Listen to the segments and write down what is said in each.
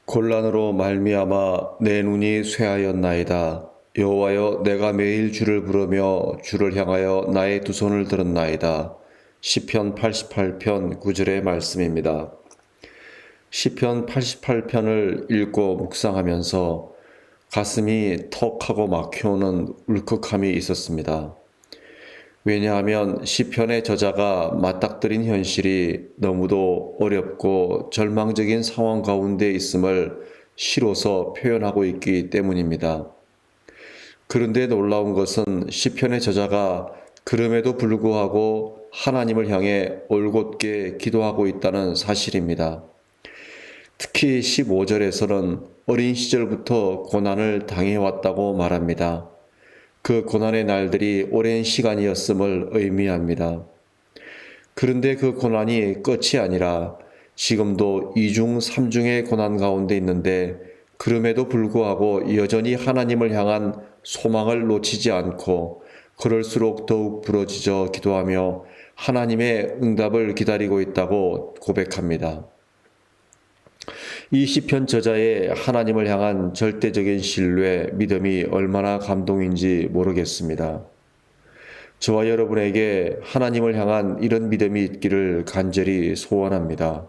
곤란으로 말미암아 내 눈이 쇠하였나이다. 여호와여, 내가 매일 주를 부르며 주를 향하여 나의 두 손을 들었나이다. 시편 88편 9절의 말씀입니다. 시편 88편을 읽고 묵상하면서 가슴이 턱하고 막혀오는 울컥함이 있었습니다. 왜냐하면 시편의 저자가 맞닥뜨린 현실이 너무도 어렵고 절망적인 상황 가운데 있음을 시로서 표현하고 있기 때문입니다. 그런데 놀라운 것은 시편의 저자가 그럼에도 불구하고 하나님을 향해 올곧게 기도하고 있다는 사실입니다. 특히 15절에서는 어린 시절부터 고난을 당해왔다고 말합니다. 그 고난의 날들이 오랜 시간이었음을 의미합니다. 그런데 그 고난이 끝이 아니라 지금도 이중 삼중의 고난 가운데 있는데 그럼에도 불구하고 여전히 하나님을 향한 소망을 놓치지 않고 그럴수록 더욱 부러지져 기도하며 하나님의 응답을 기다리고 있다고 고백합니다. 이 시편 저자의 하나님을 향한 절대적인 신뢰, 믿음이 얼마나 감동인지 모르겠습니다. 저와 여러분에게 하나님을 향한 이런 믿음이 있기를 간절히 소원합니다.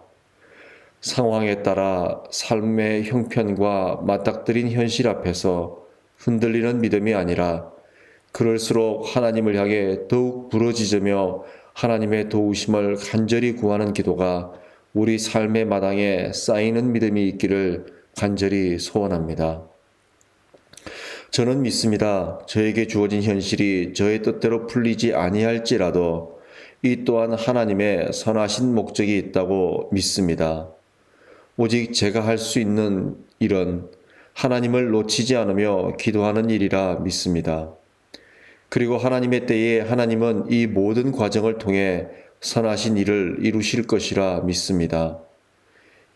상황에 따라 삶의 형편과 맞닥뜨린 현실 앞에서 흔들리는 믿음이 아니라 그럴수록 하나님을 향해 더욱 부르짖으며 하나님의 도우심을 간절히 구하는 기도가 우리 삶의 마당에 쌓이는 믿음이 있기를 간절히 소원합니다. 저는 믿습니다. 저에게 주어진 현실이 저의 뜻대로 풀리지 아니할지라도 이 또한 하나님의 선하신 목적이 있다고 믿습니다. 오직 제가 할 수 있는 일은 하나님을 놓치지 않으며 기도하는 일이라 믿습니다. 그리고 하나님의 때에 하나님은 이 모든 과정을 통해 선하신 일을 이루실 것이라 믿습니다.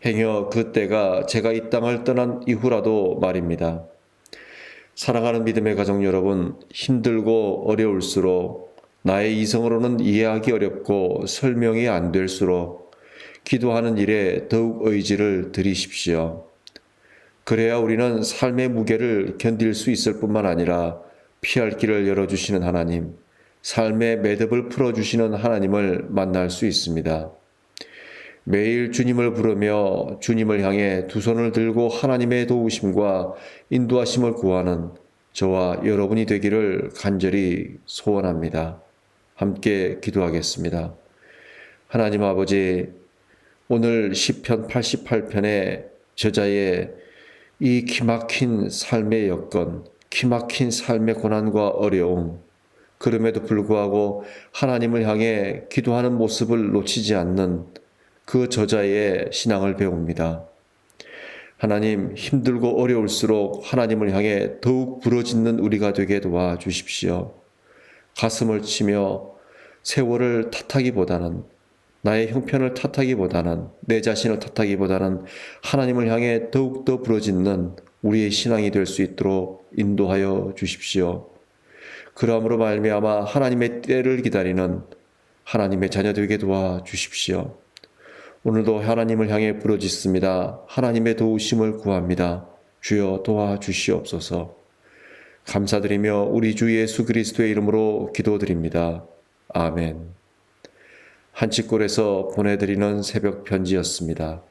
행여 그 때가 제가 이 땅을 떠난 이후라도 말입니다. 사랑하는 믿음의 가족 여러분, 힘들고 어려울수록 나의 이성으로는 이해하기 어렵고 설명이 안 될수록 기도하는 일에 더욱 의지를 들이십시오. 그래야 우리는 삶의 무게를 견딜 수 있을 뿐만 아니라 피할 길을 열어주시는 하나님, 삶의 매듭을 풀어주시는 하나님을 만날 수 있습니다. 매일 주님을 부르며 주님을 향해 두 손을 들고 하나님의 도우심과 인도하심을 구하는 저와 여러분이 되기를 간절히 소원합니다. 함께 기도하겠습니다. 하나님 아버지, 오늘 시편 88편의 저자의 이 기막힌 삶의 여건, 기막힌 삶의 고난과 어려움, 그럼에도 불구하고 하나님을 향해 기도하는 모습을 놓치지 않는 그 저자의 신앙을 배웁니다. 하나님, 힘들고 어려울수록 하나님을 향해 더욱 부르짖는 우리가 되게 도와주십시오. 가슴을 치며 세월을 탓하기보다는, 나의 형편을 탓하기보다는, 내 자신을 탓하기보다는 하나님을 향해 더욱더 부르짖는 우리의 신앙이 될 수 있도록 인도하여 주십시오. 그러므로 말미암아 하나님의 때를 기다리는 하나님의 자녀 되게 도와주십시오. 오늘도 하나님을 향해 부르짖습니다. 하나님의 도우심을 구합니다. 주여 도와주시옵소서. 감사드리며 우리 주 예수 그리스도의 이름으로 기도드립니다. 아멘. 한치골에서 보내드리는 새벽 편지였습니다.